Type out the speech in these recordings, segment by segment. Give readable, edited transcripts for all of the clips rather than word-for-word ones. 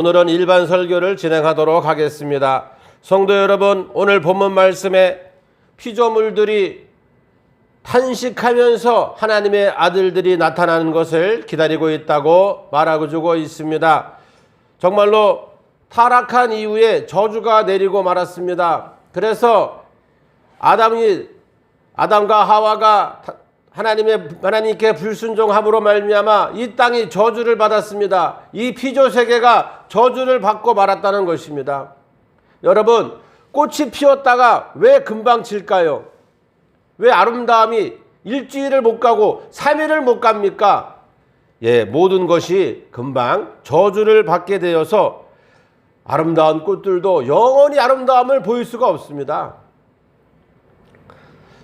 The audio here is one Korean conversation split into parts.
오늘은 일반 설교를 진행하도록 하겠습니다. 성도 여러분, 오늘 본문 말씀에 피조물들이 탄식하면서 하나님의 아들들이 나타나는 것을 기다리고 있다고 말하고 주고 있습니다. 정말로 타락한 이후에 저주가 내리고 말았습니다. 그래서 아담과 하와가 하나님께 불순종함으로 말미암아 이 땅이 저주를 받았습니다. 이 피조 세계가 저주를 받고 말았다는 것입니다. 여러분, 꽃이 피었다가 왜 금방 질까요? 왜 아름다움이 일주일을 못 가고 3일을 못 갑니까? 모든 것이 금방 저주를 받게 되어서 아름다운 꽃들도 영원히 아름다움을 보일 수가 없습니다.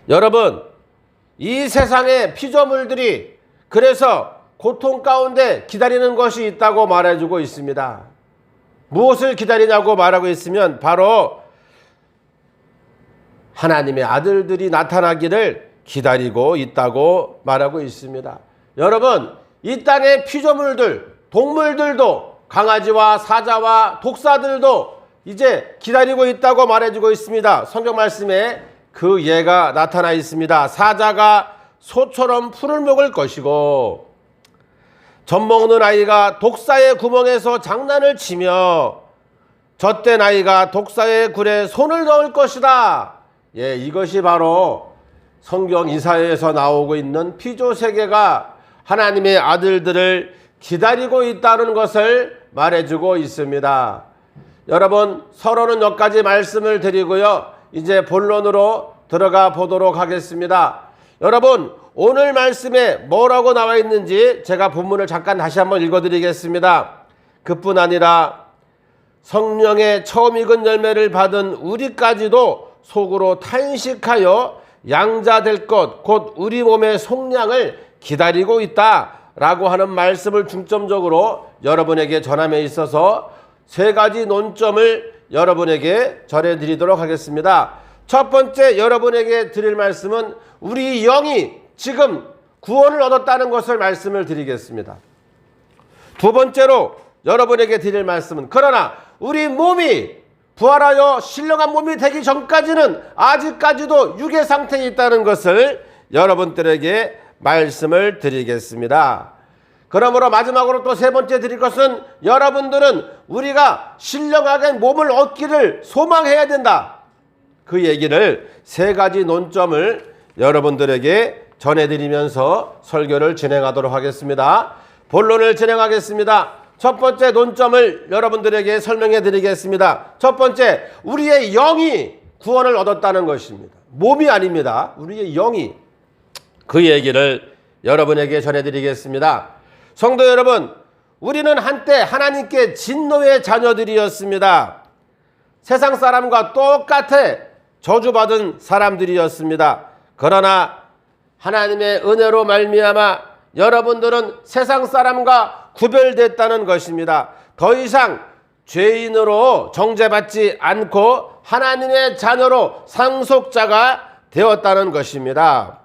여러분, 이 세상의 피조물들이 그래서 고통 가운데 기다리는 것이 있다고 말해주고 있습니다. 무엇을 기다리냐고 말하고 있으면 바로 하나님의 아들들이 나타나기를 기다리고 있다고 말하고 있습니다. 여러분, 이 땅의 피조물들, 동물들도 강아지와 사자와 독사들도 이제 기다리고 있다고 말해주고 있습니다. 성경 말씀에 그 예가 나타나 있습니다. 사자가 소처럼 풀을 먹을 것이고 젖먹는 아이가 독사의 구멍에서 장난을 치며 젖된 아이가 독사의 굴에 손을 넣을 것이다. 이것이 바로 성경 이사야에서 나오고 있는 피조 세계가 하나님의 아들들을 기다리고 있다는 것을 말해주고 있습니다. 여러분, 서론은 여기까지 말씀을 드리고요. 이제 본론으로 들어가 보도록 하겠습니다. 여러분, 오늘 말씀에 뭐라고 나와 있는지 제가 본문을 잠깐 다시 한번 읽어드리겠습니다. 그뿐 아니라 성령의 처음 익은 열매를 받은 우리까지도 속으로 탄식하여 양자 될 것, 곧 우리 몸의 속량을 기다리고 있다라고 하는 말씀을 중점적으로 여러분에게 전함에 있어서 세 가지 논점을 여러분에게 전해드리도록 하겠습니다. 첫 번째 여러분에게 드릴 말씀은 우리 영이 지금 구원을 얻었다는 것을 말씀을 드리겠습니다. 두 번째로 여러분에게 드릴 말씀은 그러나 우리 몸이 부활하여 신령한 몸이 되기 전까지는 아직까지도 육의 상태에 있다는 것을 여러분들에게 말씀을 드리겠습니다. 그러므로 마지막으로 또 세 번째 드릴 것은 여러분들은 우리가 신령하게 몸을 얻기를 소망해야 된다. 그 얘기를 세 가지 논점을 여러분들에게 전해드리면서 설교를 진행하도록 하겠습니다. 본론을 진행하겠습니다. 첫 번째 논점을 여러분들에게 설명해 드리겠습니다. 첫 번째, 우리의 영이 구원을 얻었다는 것입니다. 몸이 아닙니다. 우리의 영이. 그 얘기를 여러분에게 전해드리겠습니다. 성도 여러분, 우리는 한때 하나님께 진노의 자녀들이었습니다. 세상 사람과 똑같아 저주받은 사람들이었습니다. 그러나 하나님의 은혜로 말미암아 여러분들은 세상 사람과 구별됐다는 것입니다. 더 이상 죄인으로 정죄받지 않고 하나님의 자녀로 상속자가 되었다는 것입니다.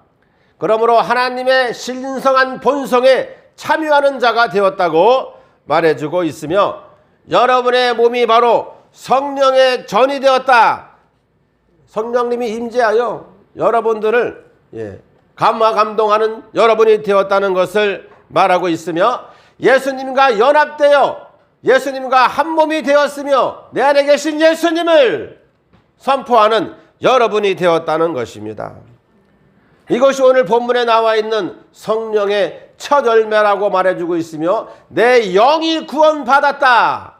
그러므로 하나님의 신성한 본성에 참여하는 자가 되었다고 말해주고 있으며 여러분의 몸이 바로 성령의 전이 되었다. 성령님이 임재하여 여러분들을 감화감동하는 여러분이 되었다는 것을 말하고 있으며 예수님과 연합되어 예수님과 한 몸이 되었으며 내 안에 계신 예수님을 선포하는 여러분이 되었다는 것입니다. 이것이 오늘 본문에 나와 있는 성령의 첫 열매라고 말해주고 있으며 내 영이 구원받았다.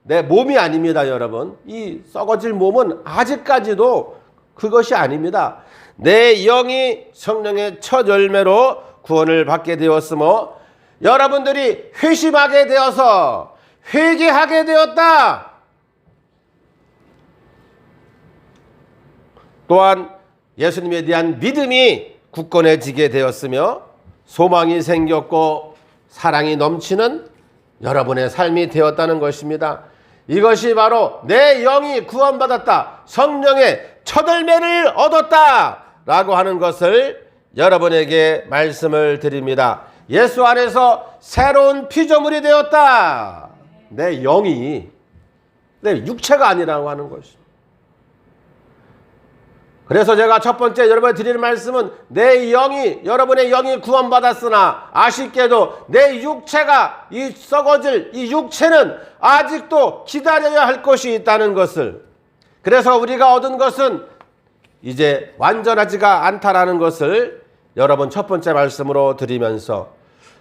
내 몸이 아닙니다, 여러분. 이 썩어질 몸은 아직까지도 그것이 아닙니다. 내 영이 성령의 첫 열매로 구원을 받게 되었으며 여러분들이 회심하게 되어서 회개하게 되었다. 또한 예수님에 대한 믿음이 굳건해지게 되었으며 소망이 생겼고 사랑이 넘치는 여러분의 삶이 되었다는 것입니다. 이것이 바로 내 영이 구원받았다. 성령의 첫 열매를 얻었다. 라고 하는 것을 여러분에게 말씀을 드립니다. 예수 안에서 새로운 피조물이 되었다. 내 영이, 내 육체가 아니라고 하는 것입니다. 그래서 제가 첫 번째 여러분에 드리는 말씀은 내 영이, 여러분의 영이 구원받았으나 아쉽게도 내 육체가, 이 썩어질 이 육체는 아직도 기다려야 할 것이 있다는 것을, 그래서 우리가 얻은 것은 이제 완전하지가 않다라는 것을 여러분 첫 번째 말씀으로 드리면서,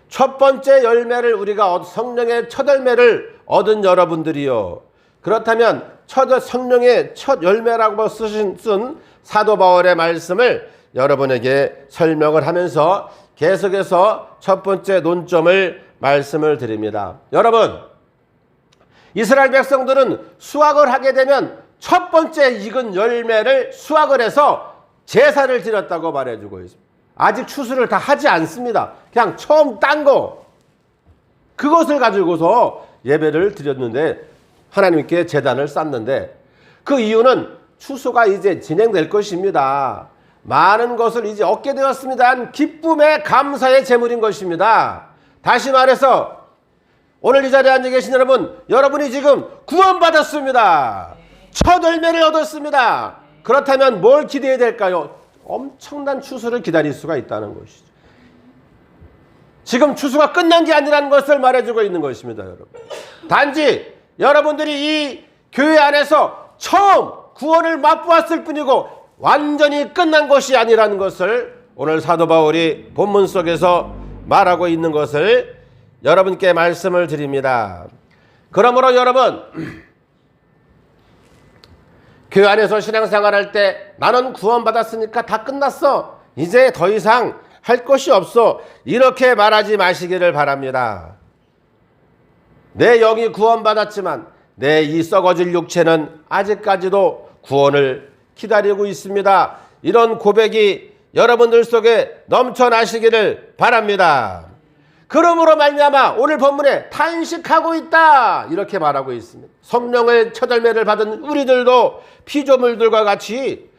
첫 번째 열매를 우리가 성령의 첫 열매를 얻은 여러분들이요, 그렇다면 성령의 첫 열매라고 쓴 사도 바울의 말씀을 여러분에게 설명을 하면서 계속해서 첫 번째 논점을 말씀을 드립니다. 여러분, 이스라엘 백성들은 수확을 하게 되면 첫 번째 익은 열매를 수확을 해서 제사를 드렸다고 말해주고 있습니다. 아직 추수를 다 하지 않습니다. 그냥 처음 딴 거, 그것을 가지고서 예배를 드렸는데, 하나님께 제단을 쌓는데, 그 이유는 추수가 이제 진행될 것입니다. 많은 것을 이제 얻게 되었습니다. 기쁨의 감사의 제물인 것입니다. 다시 말해서 오늘 이 자리에 앉아 계신 여러분, 여러분이 지금 구원받았습니다. 첫 열매를 얻었습니다. 그렇다면 뭘 기대해야 될까요? 엄청난 추수를 기다릴 수가 있다는 것이죠. 지금 추수가 끝난 게 아니라는 것을 말해주고 있는 것입니다, 여러분. 단지 여러분들이 이 교회 안에서 처음 구원을 맛보았을 뿐이고 완전히 끝난 것이 아니라는 것을 오늘 사도 바울이 본문 속에서 말하고 있는 것을 여러분께 말씀을 드립니다. 그러므로 여러분, 교회 안에서 신앙생활할 때 나는 구원받았으니까 다 끝났어, 이제 더 이상 할 것이 없어, 이렇게 말하지 마시기를 바랍니다. 내 영이 구원받았지만 내 이 썩어질 육체는 아직까지도 구원을 기다리고 있습니다. 이런 고백이 여러분들 속에 넘쳐나시기를 바랍니다. 그러므로 말미암아 오늘 본문에 탄식하고 있다, 이렇게 말하고 있습니다. 성령의 첫 열매를 받은 우리들도 피조물들과 같이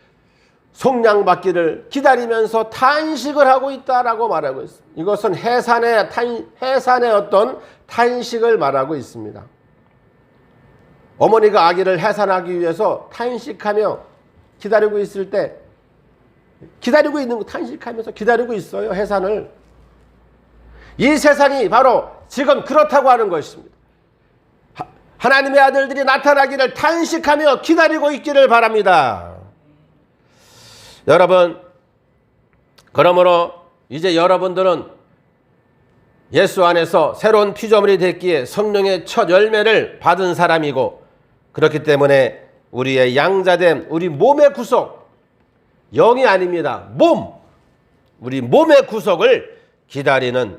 속량받기를 기다리면서 탄식을 하고 있다라고 말하고 있습니다. 이것은 해산의 어떤 탄식을 말하고 있습니다. 어머니가 아기를 해산하기 위해서 탄식하며 기다리고 있을 때, 기다리고 있는 거, 탄식하면서 기다리고 있어요, 해산을. 이 세상이 바로 지금 그렇다고 하는 것입니다. 하나님의 아들들이 나타나기를 탄식하며 기다리고 있기를 바랍니다. 여러분, 그러므로 이제 여러분들은 예수 안에서 새로운 피조물이 됐기에 성령의 첫 열매를 받은 사람이고, 그렇기 때문에 우리의 양자됨, 우리 몸의 구속, 영이 아닙니다. 우리 몸의 구속을 기다리는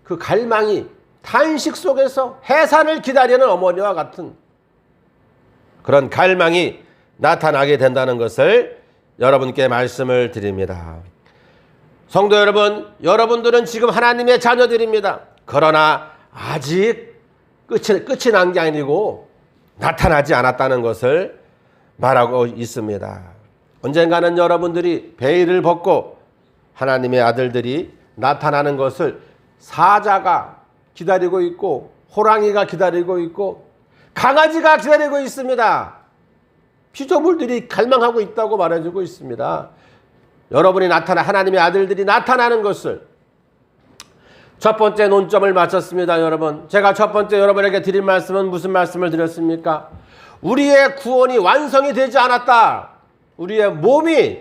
그 갈망이 탄식 속에서 해산을 기다리는 어머니와 같은 그런 갈망이 나타나게 된다는 것을 여러분께 말씀을 드립니다. 성도 여러분, 여러분들은 지금 하나님의 자녀들입니다. 그러나 아직 끝이 난 게 아니고 나타나지 않았다는 것을 말하고 있습니다. 언젠가는 여러분들이 베일을 벗고 하나님의 아들들이 나타나는 것을 사자가 기다리고 있고, 호랑이가 기다리고 있고, 강아지가 기다리고 있습니다. 피조물들이 갈망하고 있다고 말해주고 있습니다. 여러분이 하나님의 아들들이 나타나는 것을, 첫 번째 논점을 마쳤습니다. 여러분, 제가 첫 번째 여러분에게 드릴 말씀은 무슨 말씀을 드렸습니까? 우리의 구원이 완성이 되지 않았다. 우리의 몸이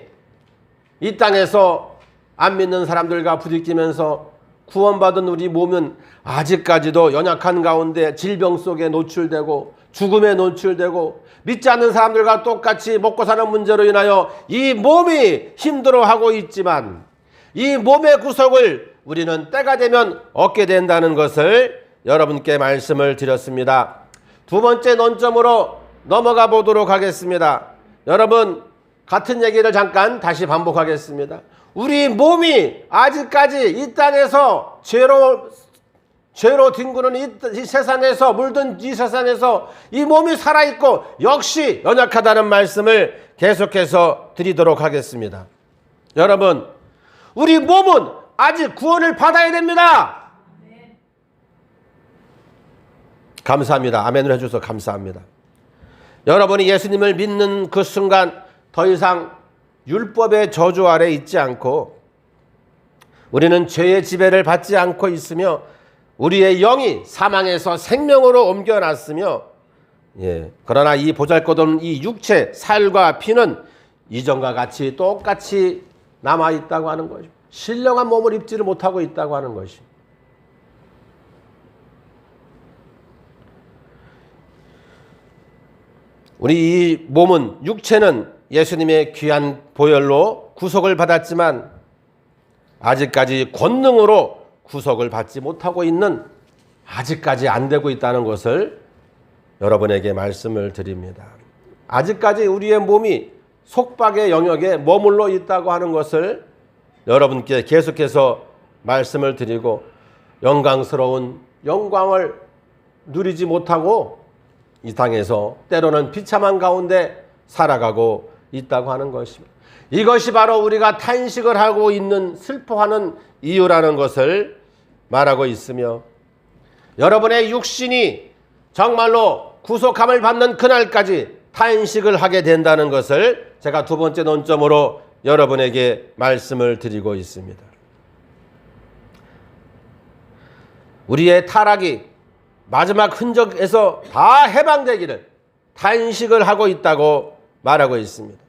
이 땅에서 안 믿는 사람들과 부딪히면서 구원받은 우리 몸은 아직까지도 연약한 가운데 질병 속에 노출되고 죽음에 노출되고, 믿지 않는 사람들과 똑같이 먹고 사는 문제로 인하여 이 몸이 힘들어하고 있지만, 이 몸의 구속을 우리는 때가 되면 얻게 된다는 것을 여러분께 말씀을 드렸습니다. 두 번째 논점으로 넘어가 보도록 하겠습니다. 여러분, 같은 얘기를 잠깐 다시 반복하겠습니다. 우리 몸이 아직까지 이 땅에서 죄로 뒹구는 이 세상에서, 물든 이 세상에서 이 몸이 살아있고 역시 연약하다는 말씀을 계속해서 드리도록 하겠습니다. 여러분, 우리 몸은 아직 구원을 받아야 됩니다. 감사합니다. 아멘을 해주셔서 감사합니다. 여러분이 예수님을 믿는 그 순간 더 이상 율법의 저주 아래 있지 않고 우리는 죄의 지배를 받지 않고 있으며 우리의 영이 사망에서 생명으로 옮겨났으며 그러나 이 보잘것없는 이 육체, 살과 피는 이전과 같이 똑같이 남아있다고 하는 것입니다. 신령한 몸을 입지를 못하고 있다고 하는 것입니다. 우리 이 몸은, 육체는 예수님의 귀한 보혈로 구속을 받았지만 아직까지 권능으로 구속을 받지 못하고 있는, 아직까지 안 되고 있다는 것을 여러분에게 말씀을 드립니다. 아직까지 우리의 몸이 속박의 영역에 머물러 있다고 하는 것을 여러분께 계속해서 말씀을 드리고 영광스러운 영광을 누리지 못하고 이 땅에서 때로는 비참한 가운데 살아가고 있다고 하는 것입니다. 이것이 바로 우리가 탄식을 하고 있는, 슬퍼하는 이유라는 것을 말하고 있으며 여러분의 육신이 정말로 구속함을 받는 그날까지 탄식을 하게 된다는 것을 제가 두 번째 논점으로 여러분에게 말씀을 드리고 있습니다. 우리의 타락이 마지막 흔적에서 다 해방되기를 탄식을 하고 있다고 말하고 있습니다.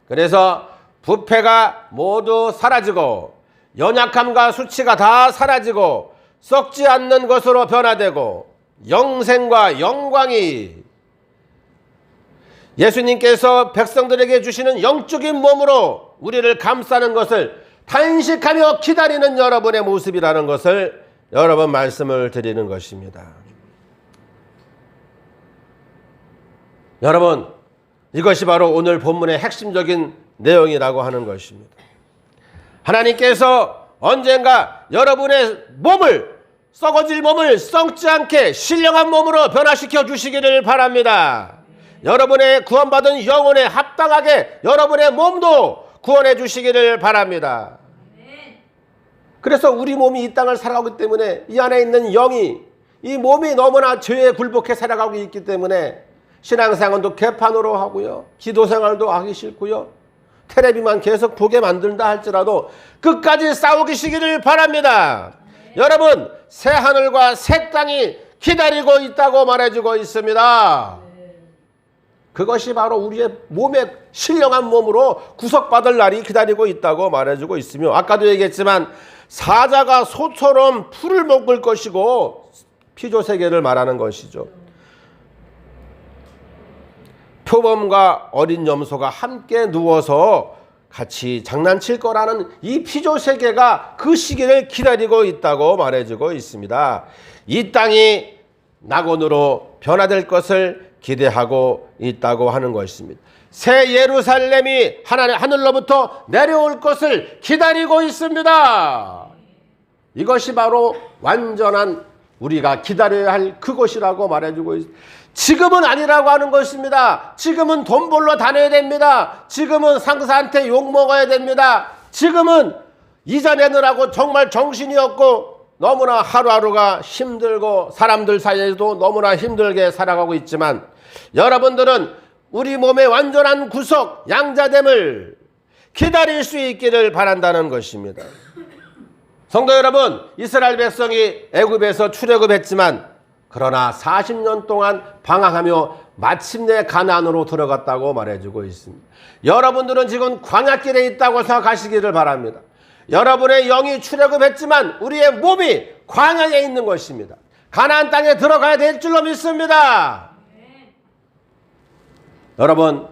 그래서 부패가 모두 사라지고 연약함과 수치가 다 사라지고 썩지 않는 것으로 변화되고 영생과 영광이 예수님께서 백성들에게 주시는 영적인 몸으로 우리를 감싸는 것을 탄식하며 기다리는 여러분의 모습이라는 것을 여러 번 말씀을 드리는 것입니다. 여러분, 이것이 바로 오늘 본문의 핵심적인 내용이라고 하는 것입니다. 하나님께서 언젠가 여러분의 몸을, 썩어질 몸을 썩지 않게 신령한 몸으로 변화시켜 주시기를 바랍니다. 여러분의 구원받은 영혼에 합당하게 여러분의 몸도 구원해 주시기를 바랍니다. 그래서 우리 몸이 이 땅을 살아가기 때문에 이 안에 있는 영이, 이 몸이 너무나 죄에 굴복해 살아가고 있기 때문에 신앙생활도 개판으로 하고요, 기도생활도 하기 싫고요, 텔레비만 계속 보게 만든다 할지라도 끝까지 싸우시기를 바랍니다. 여러분, 새 하늘과 새 땅이 기다리고 있다고 말해주고 있습니다. 그것이 바로 우리의 몸의 신령한 몸으로 구속받을 날이 기다리고 있다고 말해주고 있으며 아까도 얘기했지만 사자가 소처럼 풀을 먹을 것이고 피조세계를 말하는 것이죠. 표범과 어린 염소가 함께 누워서 같이 장난칠 거라는 이 피조세계가 그 시기를 기다리고 있다고 말해주고 있습니다. 이 땅이 낙원으로 변화될 것을 기대하고 있다고 하는 것입니다. 새 예루살렘이 하늘로부터 내려올 것을 기다리고 있습니다. 이것이 바로 완전한 우리가 기다려야 할 그것이라고 말해주고 있습니다. 지금은 아니라고 하는 것입니다. 지금은 돈 벌러 다녀야 됩니다. 지금은 상사한테 욕먹어야 됩니다. 지금은 이자 내느라고 정말 정신이 없고 너무나 하루하루가 힘들고 사람들 사이에도 너무나 힘들게 살아가고 있지만 여러분들은 우리 몸의 완전한 구속, 양자됨을 기다릴 수 있기를 바란다는 것입니다. 성도 여러분, 이스라엘 백성이 애굽에서 출애굽했지만 그러나 40년 동안 방황하며 마침내 가나안으로 들어갔다고 말해주고 있습니다. 여러분들은 지금 광야길에 있다고 생각하시기를 바랍니다. 여러분의 영이 출애굽했지만 우리의 몸이 광야에 있는 것입니다. 가나안 땅에 들어가야 될 줄로 믿습니다. 여러분,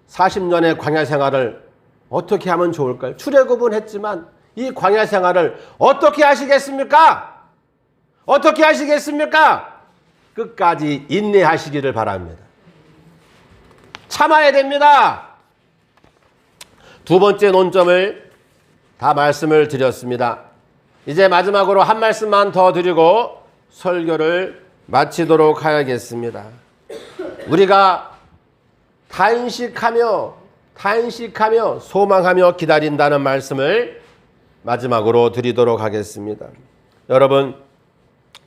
40년의 광야 생활을 어떻게 하면 좋을까요? 출애굽은 했지만 이 광야 생활을 어떻게 하시겠습니까? 어떻게 하시겠습니까? 끝까지 인내하시기를 바랍니다. 참아야 됩니다. 두 번째 논점을 다 말씀을 드렸습니다. 이제 마지막으로 한 말씀만 더 드리고 설교를 마치도록 하겠습니다. 우리가 탄식하며 소망하며 기다린다는 말씀을 마지막으로 드리도록 하겠습니다. 여러분,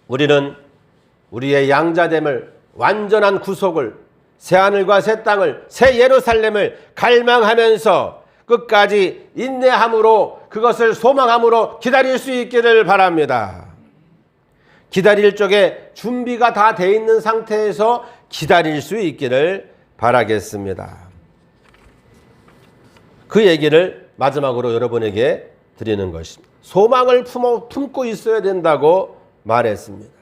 우리는 우리의 양자됨을, 완전한 구속을, 새하늘과 새 땅을, 새 예루살렘을 갈망하면서 끝까지 인내함으로, 그것을 소망함으로 기다릴 수 있기를 바랍니다. 기다릴 적에 준비가 다 돼 있는 상태에서 기다릴 수 있기를 바라겠습니다. 그 얘기를 마지막으로 여러분에게 드리는 것입니다. 소망을 품고 있어야 된다고 말했습니다.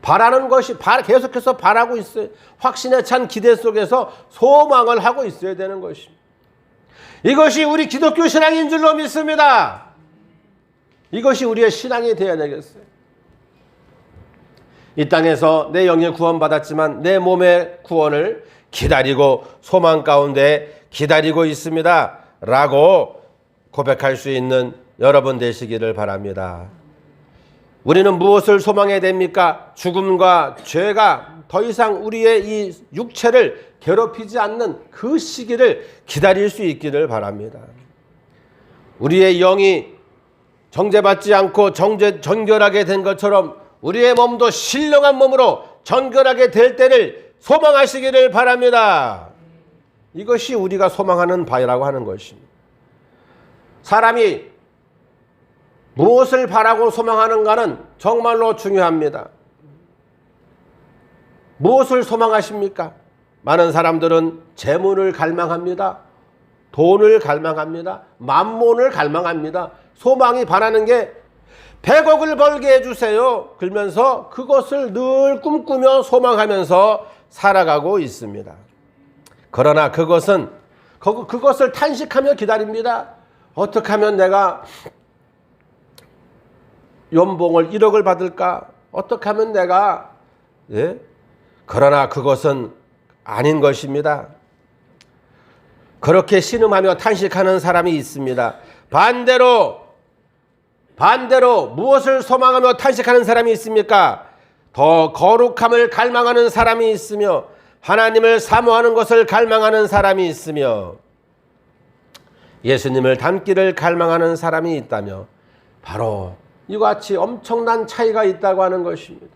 바라는 것이, 계속해서 바라고 있어요. 확신에 찬 기대 속에서 소망을 하고 있어야 되는 것입니다. 이것이 우리 기독교 신앙인 줄로 믿습니다. 이것이 우리의 신앙이 되어야 되겠어요. 이 땅에서 내 영의 구원받았지만 내 몸의 구원을 기다리고 소망 가운데 기다리고 있습니다 라고 고백할 수 있는 여러분 되시기를 바랍니다. 우리는 무엇을 소망해야 됩니까? 죽음과 죄가 더 이상 우리의 이 육체를 괴롭히지 않는 그 시기를 기다릴 수 있기를 바랍니다. 우리의 영이 정죄받지 않고 정결하게 된 것처럼 우리의 몸도 신령한 몸으로 정결하게 될 때를 소망하시기를 바랍니다. 이것이 우리가 소망하는 바라고 하는 것입니다. 사람이 무엇을 바라고 소망하는가는 정말로 중요합니다. 무엇을 소망하십니까? 많은 사람들은 재물을 갈망합니다. 돈을 갈망합니다. 만몬을 갈망합니다. 소망이 바라는 게 100억을 벌게 해주세요. 그러면서 그것을 늘 꿈꾸며 소망하면서 살아가고 있습니다. 그러나 그것을 탄식하며 기다립니다. 어떻게 하면 내가 연봉을 1억을 받을까? 어떻게 하면 내가 그러나 그것은 아닌 것입니다. 그렇게 신음하며 탄식하는 사람이 있습니다. 반대로 무엇을 소망하며 탄식하는 사람이 있습니까? 더 거룩함을 갈망하는 사람이 있으며 하나님을 사모하는 것을 갈망하는 사람이 있으며 예수님을 닮기를 갈망하는 사람이 있다며 바로 이와 같이 엄청난 차이가 있다고 하는 것입니다.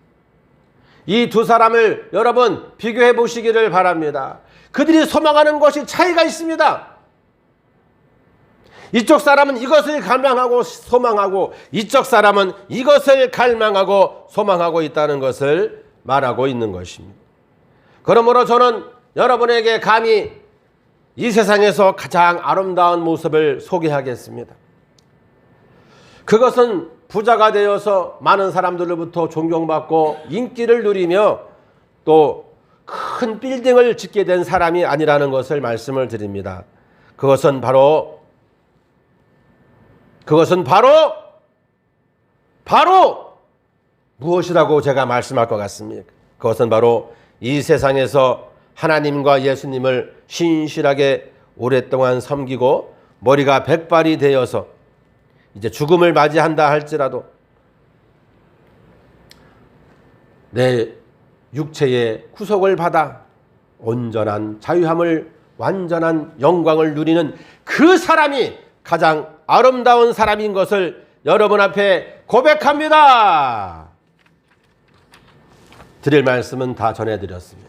이 두 사람을 여러분 비교해 보시기를 바랍니다. 그들이 소망하는 것이 차이가 있습니다. 이쪽 사람은 이것을 갈망하고 소망하고 이쪽 사람은 이것을 갈망하고 소망하고 있다는 것을 말하고 있는 것입니다. 그러므로 저는 여러분에게 감히 이 세상에서 가장 아름다운 모습을 소개하겠습니다. 그것은 부자가 되어서 많은 사람들로부터 존경받고 인기를 누리며 또 큰 빌딩을 짓게 된 사람이 아니라는 것을 말씀을 드립니다. 그것은 바로 무엇이라고 제가 말씀할 것 같습니까? 그것은 바로 이 세상에서 하나님과 예수님을 신실하게 오랫동안 섬기고 머리가 백발이 되어서 이제 죽음을 맞이한다 할지라도 내 육체의 구속을 받아 온전한 자유함을, 완전한 영광을 누리는 그 사람이 가장 아름다운 사람인 것을 여러분 앞에 고백합니다. 드릴 말씀은 다 전해드렸습니다.